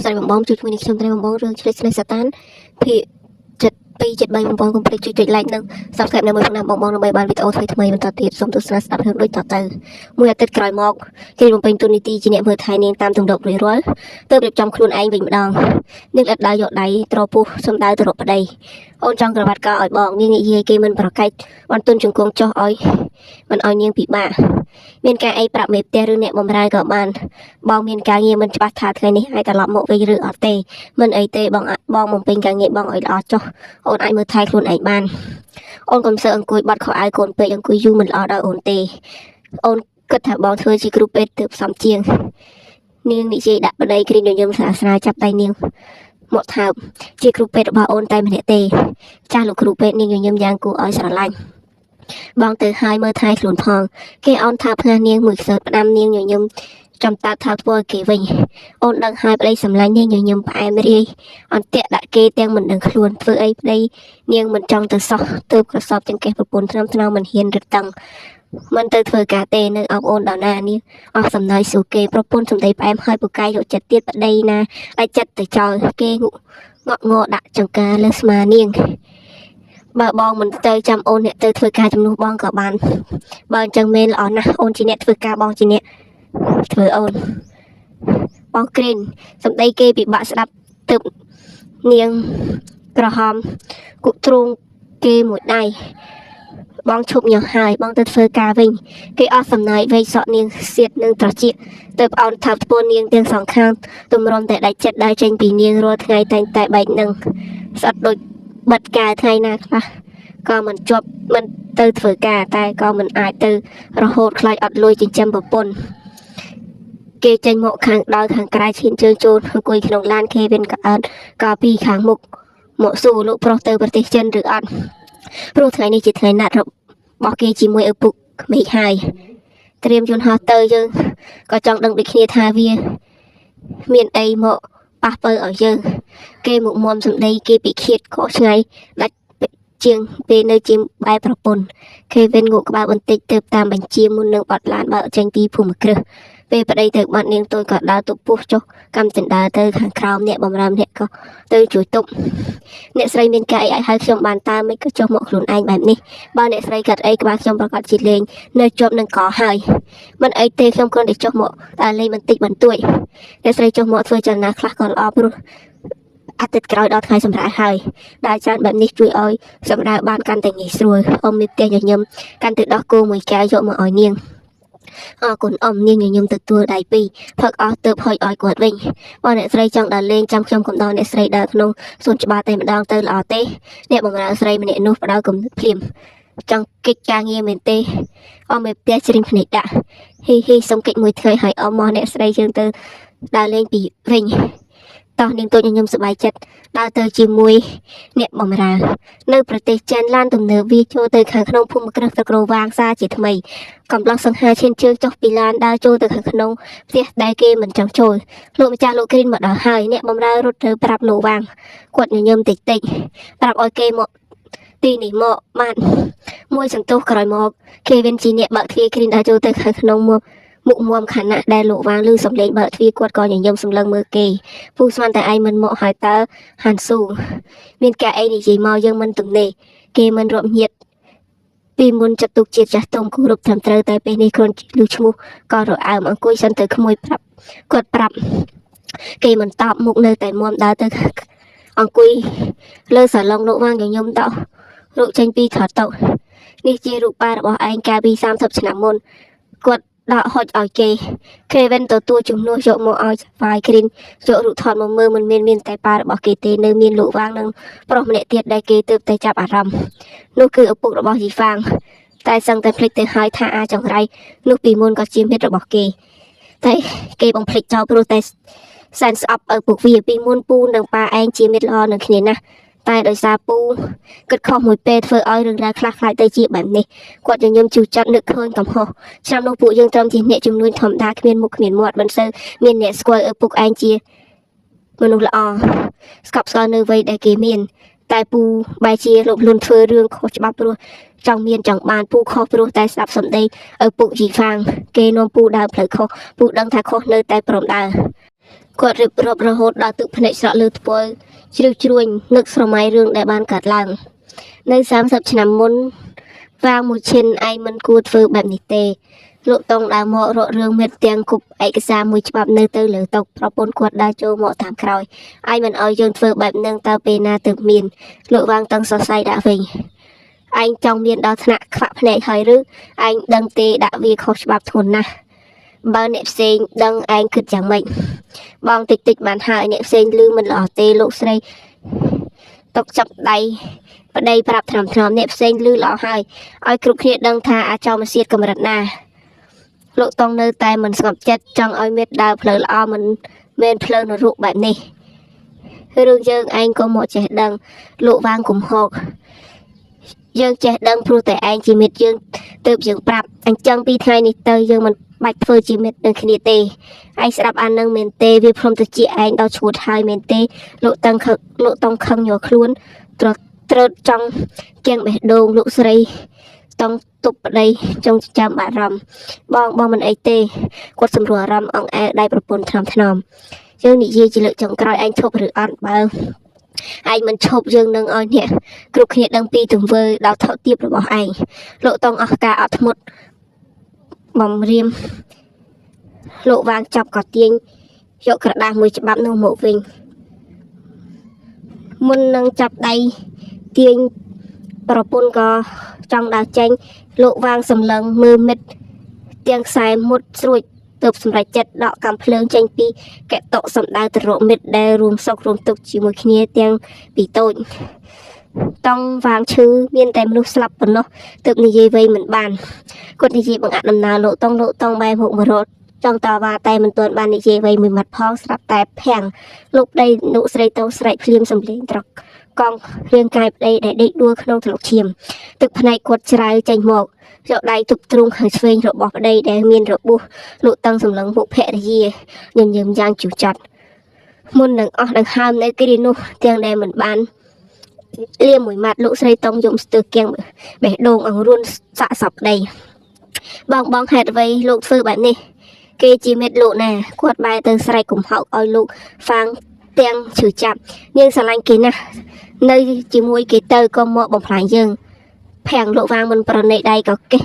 ស្រីបំបងជួយនេះខ្ញុំត្រូវបំបងរឿងឆ្លេះស្នេហ៍សាតានភាគ7 7 3បំបងកុំភ្លេចជួយចុច like និង subscribe នៅមួយខាងបំបងដើម្បីបានវីដេអូថ្មីៗបន្តទៀតសូមទស្សនាស្ដាប់រឿងដូចតទៅមួយអាទិត្យក្រោយមកគេបំពេញទូនីតិជាអ្នកមើលថែនាងតាមទម្លាប់រួចរាល់ទើបរៀបចំខ្លួនឯងវិញម្ដងនាងឥតដៅយកដៃត្រពុះសំដៅទៅរកប្តីអូនចង់ក្រវ៉ាត់កោឲ្យបងនាងនិយាយគេមិនប្រកែកបន្ទន់ជង្គង់ចុះឲ្យមិនឲ្យនាងពិបាកមានការអីប្រាប់មេផ្ទះឬអ្នកបម្រើក៏បានបងមានការងារមិនច្បាស់ថាថ្ងៃនេះអាចត្រឡប់មកវិញឬអត់ទេមិនអីទេបងបំពេញការងារបងឲ្យល្អចុះអូនអាចមើលថែខ្លួនឯងបានអូនកុំសើអង្គុយបាត់ខោអាវកូនពេកអង្គុយយូរមិនល្អដល់អូនទេអូនគិតថាបងធ្វើជាគ្រូពេទ្យទើបសំជាងនាងនិយាយដាក់ប្តីគ្រីញញឹមស្រាលស្រាលចាប់ដៃនាងមកថើបជាគ្រូពេទ្យរបស់អូនតែម្នាក់ទេចាស់លោកគ្រូពេទ្យនាងញញឹមយ៉ាងគួរឲ្យស្រឡាញ់បងទៅហើយមើលថែខ្លួនផងគេអោនថាផ្ងាស់នាងមួយខ្សើតផ្ដាំនាងញញឹមចំតាថាធ្វើគេវិញអូនដឹងហើយប្តីសម្លាញ់នាងញញឹមផ្អែមរាយអន្ទាក់ដាក់គេទាំងមិនដឹងខ្លួនធ្វើអីប្តីនាងមិនចង់ទៅសោះទើបក្រសប់ចង្កេះប្រពន្ធថ្នាំមិនហ៊ានរឹតតឹងមិនទៅធ្វើការទេនៅអបអូនដល់ណានេះអស់សំណើចសួរគេប្រពន្ធសំដីផ្អែមហើយពូកែយកចិត្តទៀតប្តីណាឲ្យចិត្តទៅចោលគេងក់ងដាក់ចង្ការលើស្មានាងបើបងមិនទៅចាំអូនអ្នកទៅធ្វើការជំនួសបងក៏បានបើអញ្ចឹងមែនល្អណាស់អូនជាអ្នកធ្វើការបងជាអ្នកធ្វើអូនបងក្រែងសំដីគេពិបាកស្ដាប់ទើបនាងក្រហមគក់ទ្រូងគេមួយដៃបងឈប់ញ៉ាំហើយបងទៅធ្វើការវិញគេអស់សំណើចវែកសក់នាងសៀតនឹងត្រចៀកទៅអោនថាប់ធ្វើនាងទាំងសងខាងទម្រាំតែដាច់ចិត្តដើរចេញពីនាងរាល់ថ្ងៃតែងតែបែកនឹងស្អិតដូចបិទការថ្ងៃណាខ្លះក៏មិនជាប់មិនទៅធ្វើការតែក៏មិនអាចទៅរហូតខ្លាចអត់លុយចិញ្ចឹមប្រពន្ធគេចេញមកខាងដល់ខាងក្រៅឈានជើងចូលអង្គុយក្នុងឡានគេវិញក៏អត់ក៏ពីខាងមុខមកសួរលោកប្រុសទៅប្រទេសចិនឬអត់ព្រោះថ្ងៃនេះជាថ្ងៃណាត់របស់គេជាមួយឪពុកក្មេកហើយត្រៀមយន្តហោះទៅយើងក៏ចង់ដឹងដូចគ្នាថាវាមានអីមកប៉ះបើឲ្យយើងគេមុខមមសម្ដីគេពិឃាតខុសឆ្ងាយដាច់ជាងពេលនៅជាបែបប្រពន្ធគេវិញងក់ក្បាលបន្តិចទៅតាមបញ្ជាមុននឹងបត់ឡានបើចេញពីភូមិគ្រឹះពេលប្តីទៅបាត់នាងតូចក៏ដើរទុកពោះចុះកម្មចិនដើរទៅខាងក្រោមអ្នកបំរើម្នាក់ក៏ទៅជួយទប់អ្នកស្រីមានការអីអាចហៅខ្ញុំបានតាមមិនក៏ចុះមកខ្លួនឯងបែបនេះបើអ្នកស្រីកាត់អីក្បាលខ្ញុំប្រកាសជាលេងនៅជាប់នឹងកហើយមិនអីទេខ្ញុំគ្រាន់តែចុះមកដើរលេងបន្តិចបន្តួចអ្នកស្រីចុះមកធ្វើចលនាខ្លះក៏ល្អព្រោះអាទិត្យក្រោយដល់ថ្ងៃសម្រាប់ហើយដែលច្រើនបែបនេះជួយឲ្យសម្រាប់បានកាន់តែងាយស្រួលអ៊ំមានផ្ទះញញឹមកាន់ទៅដោះគោមួយកែវយកមកឲ្យនាងអរគុណអ៊ំនាងញញឹមទទួលដៃពីរផឹកអស់ទើបហុចឲ្យគាត់វិញបើអ្នកស្រីចង់ដើរលេងចាំខ្ញុំកំដរអ្នកស្រីដើរក្នុងសួនច្បារតែម្ដងទៅល្អទេអ្នកបម្រើស្រីម្នាក់នោះផ្ដៅគំនិតភ្លាមចង់កិច្ចការងារមែនទេអ៊ំមានផ្ទះជ្រៀងភ្នែកដាក់ហ៊ីសុំកិច្ចមួយថ្ងៃឲ្យអ៊ំមកអ្នកស្រីយើងទៅដើរលេងពីវិញតោះនាងតូចញញឹមសប្បាយចិត្តដើរទៅជាមួយអ្នកបម្រើនៅប្រទេសចិនឡានទំនើបវាចូលទៅខាងក្នុងភូមិគ្រឹះទឹកក្រវាងសាជាថ្មីកំឡុងសង្ហាឈានជើងចុះពីឡានដើរចូលទៅខាងក្នុងផ្ទះដែលគេមិនចង់ចូលលោកម្ចាស់លោកគ្រីនមកដល់ហើយអ្នកបម្រើរត់ទៅប្រាប់លោកវាងគាត់ញញឹមតិចប្រាប់ឲ្យគេមកទីនេះមកបានមួយសន្ទុះក្រោយមកគេវិញជាអ្នកបើកទ្វារគ្រីនដើរចូលទៅខាងក្នុងមកមុខមមខណៈដែលលោកវាងឮសំឡេងបើកទ្វារគាត់ក៏ញញឹមសម្លឹងមើលគេពូស្មានតែឯងមិនមកហើយតើហាន់ស៊ូមានការអីនិយាយមកយើងមិនទំនេរគេមិនរាប់ញាតពីមុនចាត់ទុកជាតិចាស់ទុំគោរពត្រឹមត្រូវតែពេលនេះគ្រាន់ឮឈ្មោះក៏រអើមអង្គុយសិនទៅក្មួយប្រាប់គាត់ប្រាប់គេមិនតបមុខនៅតែមមដើរទៅអង្គុយលើសាឡុងលោកវាងញញឹមតោរូបចេញពីថតតុនេះជារូបប៉ារបស់ឯងកាលពី30ឆ្នាំមុនគាត់ដាក់ហុចឲ្យគេវិញទទួលជំនួសយកមកឲ្យស្វាយគ្រីនយករូបថតមកមើលមិនមានតែប៉ារបស់គេទេនៅមានលោកវាងនិងប្រុសម្នាក់ទៀតដែលគេទើបតែចាប់អារម្មណ៍នោះគឺឪពុករបស់ជីហ្វាងតែសឹងតែភ្លេចទៅហើយថាអាចង្រៃនោះពីមុនក៏ជាមិត្តរបស់គេតែគេបំភ្លេចចោលព្រោះតែសែនស្អប់ឪពុកវាពីមុនពូនិងប៉ាឯងជាមិត្តល្អនឹងគ្នាណាស់តែដោយសារពូគិតខុសមួយពេលធ្វើឲ្យរឿងរ៉ាវខ្លះខ្លាចទៅជាបែបនេះគាត់ញញឹមជូរចាត់នឹកឃើញកំហុសឆ្នាំនោះពួកយើងត្រឹមជាអ្នកជំនួយធម្មតាគ្មានមុខគ្មានមាត់មិនសូវមានអ្នកស្គាល់ឪពុកឯងជាមនុស្សល្អស្កប់ស្កល់នៅវ័យដែលគេមានតែពូបែរជាលោកលួនធ្វើរឿងខុសច្បាប់ព្រោះចង់មានចង់បានពូខុសព្រោះតែស្ដាប់សម្ដីឪពុកជីហ្វាងគេនាំពូដើរផ្លូវខុសពូដឹងថាខុសនៅតែព្រមដើរ គាត់រៀបរាប់រហូតដល់ទឹកភ្នែកស្រក់លើថ្ពាល់ជ្រៅជ្រួញនឹកស្រមៃរឿងដែលបានកើតឡើងនៅ30ឆ្នាំមុនវាងមួយឈិនឯងមិនគួរធ្វើបែបនេះទេលោកតុងដើរមករករឿងមេទាំងគប់ឯកសារមួយច្បាប់នៅទៅលើតុប្រពន្ធគាត់ដើរចូលមកតាមក្រោយឯងមិនអោយយើងធ្វើបែបនឹងតើពេលណាទើបមានលោកវាងតឹងសរសៃដាក់វិញឯងចង់មានដល់ថ្នាក់ខ្វាក់ភ្នែកហើយឬឯងដឹងទេដាក់វាខុសច្បាប់ធ្ងន់ណាស់បើអ្នកផ្សេងដឹងឯងគិតយ៉ាងម៉េចបងតិចតិចបានហើយអ្នកផ្សេងឮមិនល្អទេលោកស្រីតុកចាប់ដៃប្តីប្រាប់ថ្នមអ្នកផ្សេងឮល្អហើយឲ្យគ្រប់គ្នាដឹងថាអាចោមសៀតកម្រិតណាលោកតុងនៅតែមិនស្ងប់ចិត្តចង់ឲ្យមេដើរផ្លូវល្អមិនមែនផ្លូវនរកបែបនេះរឿងយើងឯងក៏មកចេះដឹងលោកវាងកំហុកយើងចេះដឹងព្រោះតែឯងជាមិត្តយើងទើបយើងប្រាប់អញ្ចឹងពីថ្ងៃនេះទៅយើងមិនបាច់ធ្វើជាមិត្តនឹងគ្នាទេឯងស្ដាប់អានឹងមែនទេវាព្រមទៅជាឯងដល់ឈួតហើយមែនទេលោកតុងខឹងញ័រខ្លួនត្រើតចង់គៀងបេះដូងលោកស្រីតុងទប់ប្តីចង់ចាំបារម្ភបងមិនអីទេគាត់សម្រួលអារម្មណ៍អង្អែលដៃប្រពន្ធថ្នមយើងនិយាយជាលើកចុងក្រោយឯងឈប់ឬអត់បើឯងមិនឈប់យើងនឹងឲ្យអ្នកគ្រប់គ្នាដឹងពីទង្វើដល់ថោកទាបរបស់ឯងលោកតុងអស់ការអត់ធ្មត់បំរៀមលោកវាងចាប់ក៏ទាញយកក្រដាសមួយច្បាប់នោះមកវិញមុននឹងចាប់ដៃទាញប្រពន្ធក៏ចង់ដើរចេញលោកវាងសម្លឹងមើលមិត្តទាំងខ្សែមុតស្រួចទើបសម្រេចចិត្តដកកាំភ្លើងចេញពីកែតុសំដៅទៅរកមិត្តដែលរួមសុខរួមទុក្ខជាមួយគ្នាទាំងពីតូចតង់វាងឈឺមានតែមនុស្សស្លាប់ប៉ុណ្ណោះទើបនិយាយវ័យមិនបានគាត់និយាយបង្អាក់ដំណើរលោកតុងបែរមុខមករត់ចង់តវ៉ាតែមិនទាន់បាននិយាយវ័យមួយម៉ាត់ផងស្រាប់តែភាំងលោកប្តីលោកស្រីតុងស្រែកភ្លាមសំឡេងត្រកង់រាងកាយប្តីដែលដេកដួលក្នុងថ្លុកឈាមទឹកភ្នែកគាត់ច្រៅចេញមកយកដៃទប់ទ្រូងខាងឆ្វេងរបស់ប្តីដែលមានរបួសលោកតឹងសម្លឹងមុខភរិយាញញឹមយ៉ាងជូរចត់មុននឹងអស់ដង្ហើមនៅគ្រានោះទាំងដែលមិនបានលាមួយម៉ាត់លោកស្រីតុងយំស្ទើរគៀងបេះដូងអង្រួនសាក់សពប្តីបងហេតុអ្វីលោកធ្វើបែបនេះគេជាមិត្តលោកណាគាត់បែរទៅស្រែកកំហុកឲ្យលោកហ្វាងទាំងឈឺចាប់នាងស្រឡាញ់គេណាស់នៅជាមួយគេទៅក៏មកបំផ្លាញយើងភាំងលោកវាងមិនប្រណីដៃក៏កេះ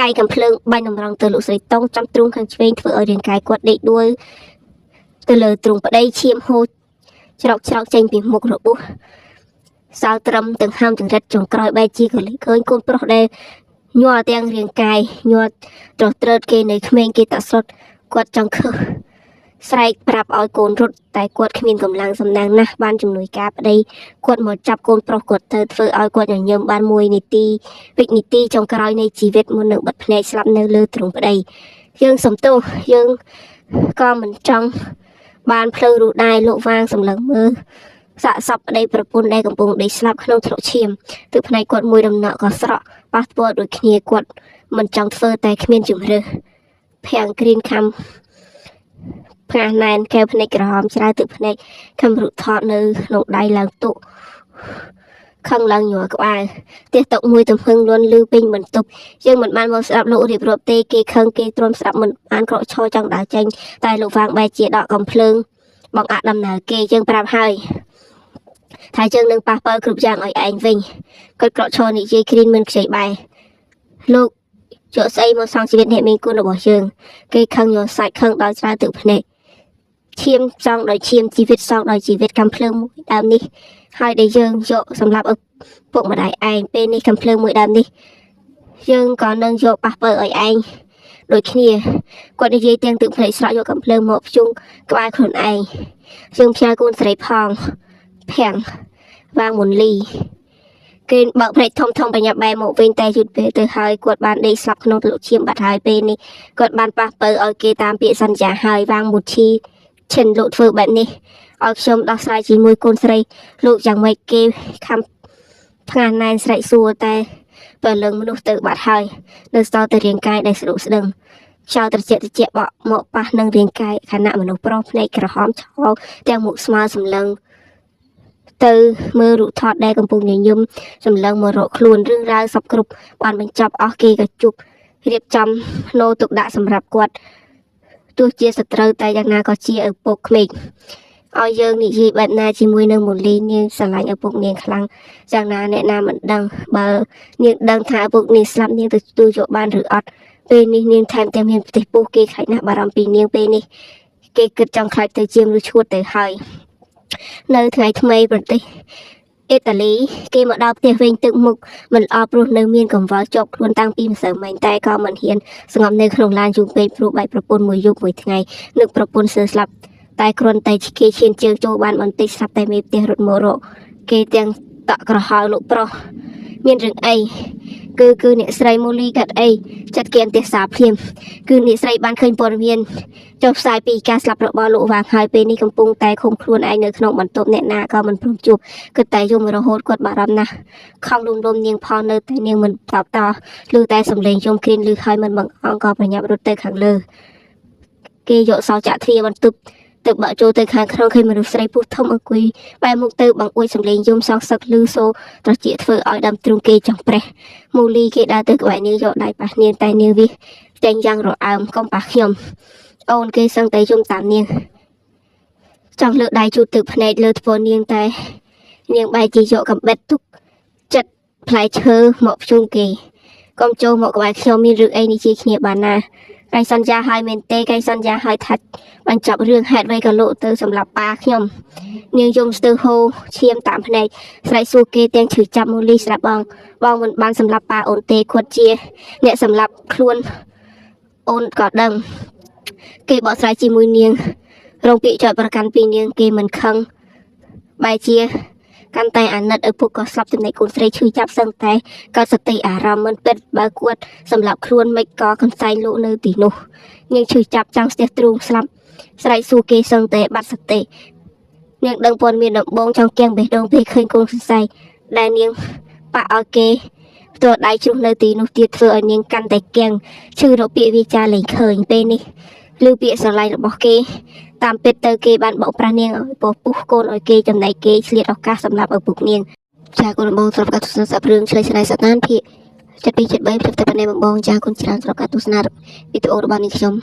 កាយកំភ្លើងបាញ់តម្រង់ទៅលោកស្រីតុងចាំទ្រូងខាងឆ្វេងធ្វើឲ្យរាងកាយគាត់ដេកដួលទៅលើទ្រូងប្តីឈាមហូរច្រកចេញពីមុខរបួសសោត្រឹមទាំងហើមចង្រិតចុងក្រោយបែរជាក៏លេចឃើញកូនប្រុសដែលញ័រទាំងរាងកាយញ័រត្រើតគេនៅក្មេងគេតាស្រុតគាត់ចង់ខឹសស្រែកប្រាប់ឲ្យកូនរត់តែគាត់គ្មានកម្លាំងសំណាងណាស់បានជំនួយការប្តីគាត់មកចាប់កូនប្រុសគាត់ទៅធ្វើឲ្យគាត់ញញឹមបាន1នាទីវិនាទីចុងក្រោយនៃជីវិតមុននឹងបិទភ្នែកស្លាប់នៅលើទ្រូងប្តីយើងសំទោសយើងក៏មិនចង់បានផ្លូវរូដែរលោកវាងសម្លឹងមើលសាក់សពប្តីប្រពន្ធដែលកំពុងដេកស្លាប់ក្នុងថ្លុកឈាមទឹកភ្នែកគាត់មួយដំណក់ក៏ស្រក់ប៉ះពាល់ដូចគ្នាគាត់មិនចង់ធ្វើតែគ្មានជំរឿភាំងគ្រៀនខំផ្កាណែនកែវភ្នែកក្រហមច្រៅទឹកភ្នែកខំរុថតនៅក្នុងដៃឡើងទុកខឹងឡើងញ័រក្បាលផ្ទះតុកមួយទំហឹងលួនលឺពេញបន្ទប់យើងមិនបានមកស្ដាប់លោករៀបរាប់ទេគេខឹងគេទ្រាំស្ដាប់មិនបានក្រកឈរចង់ដើរចេញតែលោកវាងបែរជាដកកំភ្លើងបងអាក់ដំណើរគេយើងប្រាប់ហើយថាយើងនឹងប៉ះប៉ល់គ្រប់យ៉ាងឲ្យឯងវិញគាត់ក្រកឈរនិយាយគ្រីនមិនខ្ចីបែលោកយកស្អីមកសងជីវិតអ្នកមានគុណរបស់យើងគេខឹងញ័រសាច់ខឹងដល់ច្រៅទឹកភ្នែកឈាមសងដោយឈាមជីវិតសងដោយជីវិតកំភ្លើងមួយដើមនេះហើយដែលយើងយកសម្រាប់ឪពុកម្ដាយឯងពេលនេះកំភ្លើងមួយដើមនេះយើងក៏នឹងយកប៉ះប៉ល់ឲ្យឯងដូចគ្នាគាត់និយាយទាំងទឹកភ្នែកស្រក់យកកំភ្លើងមកភ្ជុងក្បាលខ្លួនឯងយើងផ្ញើកូនស្រីផងភាំងវាងមុនលីគេបើកភ្នែកធំបញ្ញាប់បែរមកវិញតែយឺតពេលទៅហើយគាត់បានដេកស្លាប់ក្នុងថ្លុកឈាមបាត់ហើយពេលនេះគាត់បានប៉ះប៉ូវឲ្យគេតាមពាក្យសន្យាហើយវាងមុតឈីឈិនលោកធ្វើបែបនេះឲ្យខ្ញុំដោះស្រាយជាមួយកូនស្រីលោកយ៉ាងម៉េចគេខំផ្ងាណែនស្រែកសួរតែបើលឹងមនុស្សទៅបាត់ហើយនៅសល់តែរាងកាយដែលស្ដុកស្ដឹងខ្យល់ត្រជាក់បក់មកប៉ះនឹងរាងកាយខណៈមនុស្សប្រុសភ្នែកក្រហមឆោទាំងមុខស្មើសម្លឹងទៅមើលរូបថតដែលកំពុងញញឹមសម្លឹងមករកខ្លួនរឿងរ៉ាវសពគ្រប់បានបញ្ចប់អស់គេក៏ជប់រៀបចំណូទុកដាក់សម្រាប់គាត់ ទោះជាសត្រូវតែយ៉ាងណាក៏ជាឪពុកក្មេកឲ្យយើងនិយាយបែបណាជាមួយនឹងមូលីនាងស្រឡាញ់ឪពុកនាងខ្លាំងយ៉ាងណាអ្នកណាមិនដឹងបើនាងដឹងថាឪពុកនាងស្លាប់នាងទៅទទួលយកបានឬអត់ពេលនេះនាងថែមទាំងមានប្រទេសពោះគេខ្លាចណាស់បារម្ភពីនាងពេលនេះគេគិតចង់ខ្លាចទៅជាមនុស្សឈួតទៅហើយនៅថ្ងៃថ្មីប្រទេសអ៊ីតាលីគេមកដល់ផ្ទះវិញទឹកមុខមិនល្អព្រោះនៅមានកង្វល់ជាប់ខ្លួនតាំងពីម្សិលមិញតែក៏មិនហ៊ានស្ងប់នៅក្នុងឡានយូរពេកព្រោះបែកប្រពន្ធមួយយប់មួយថ្ងៃនឹកប្រពន្ធសើស្លាប់តែគ្រាន់តែគេឈានជើងចូលបានបន្តិចស្រាប់តែមេផ្ទះរត់មករកគេទាំងតក់ក្រហល់លោកប្រុសមានរឿងអីគឺអ្នកស្រីមូលីកាត់អីចិត្តគេអន្ទះសារភ្លាមគឺអ្នកស្រីបានឃើញព័ត៌មានចុះផ្សាយពីការស្លាប់របស់លោកវាងហើយពេលនេះកំពុងតែឃុំខ្លួនឯងនៅក្នុងបន្ទប់អ្នកណាក៏មិនព្រមជួបគិតតែយំរហូតគាត់បារម្ភណាស់ខំលំនាងផលនៅតែនាងមិនតបតឮតែសំឡេងយំគ្រីនឮហើយមិនបង្អង់ក៏ប្រញាប់រត់ទៅខាងលើគេយកសោចាក់ទ្រាបន្ទប់ទៅបាក់ចូលទៅខាងក្នុងឃើញមនុស្សស្រីពុះធំអង្គុយបែរមុខទៅបង្អួចសំឡេងយំសងសឹកឮសូរត្រជាធ្វើឲ្យដើមទ្រូងគេចង់ប្រេះមូលីគេដើរទៅក្បែរនាងយកដៃប៉ះនាងតែនាងវាចេញយ៉ាងរអើមកុំប៉ះខ្ញុំអូនគេសឹងតែយំតាមនាងចង់លើកដៃជូតទឹកភ្នែកលើធ្វនាងតែនាងបែរជាយកកំបិតទុកចិត្តផ្លែឈើមកភ្ជុំគេកុំចូលមកក្បែរខ្ញុំមានរឿងអីនេះជាគ្នាបានណាកែសន្យាឲ្យមែនទេកែសន្យាឲ្យថាច់បញ្ចប់រឿងហេតុអ្វីក៏លោកទៅសម្រាប់ប៉ាខ្ញុំនាងយំស្ទើរហូរឈាមតាមភ្នែកស្រែកសួរគេទាំងឈឺចាប់មូលីស្រាប់បងមិនបានសម្រាប់ប៉ាអូនទេគាត់ជាអ្នកសម្រាប់ខ្លួនអូនក៏ដឹងគេបកស្រាយជាមួយនាងរងពាក្យចោទប្រកាន់ពីនាងគេមិនខឹងបែរជាកាន់តែអាណិតឪពុកក៏ស្លាប់ចំណែកកូនស្រីឈឺចាប់សឹងតែក៏សតិអារម្មណ៍មិនពិតបើគាត់សម្រាប់ខ្លួនមិនក៏កន្សែងលោកនៅទីនោះនាងឈឺចាប់ចាំងស្ទះទ្រូងស្លាប់ស្រែកសួរគេសឹងតែបាត់សតិនាងដឹងព័ត៌មានដំបងចង់កៀងបេះដូងពេលឃើញកូនសរសៃដែលនាងប៉ះឲ្យគេផ្ទាល់ដៃជ្រុះនៅទីនោះទៀតធ្វើឲ្យនាងកាន់តែកៀងឈឺរកពាក្យវាចាលែងឃើញពេលនេះឮពាក្យស្រឡាញ់របស់គេតាមពិតទៅគេបានបោកប្រាស់នាងឲ្យពោះពុះកូនឲ្យគេចំណែកគេឆ្លៀតឱកាសសម្រាប់ឪពុកនាងចាកូនបងស្របការទស្សនាសាប់រឿងឆ្លៃឆ្លៃសតានភាគ 7 2 7 3 ព្រឹកតែប៉ុណ្ណេះបងចាគុណច្រើនស្របការទស្សនាវីដេអូរបស់នាងខ្ញុំ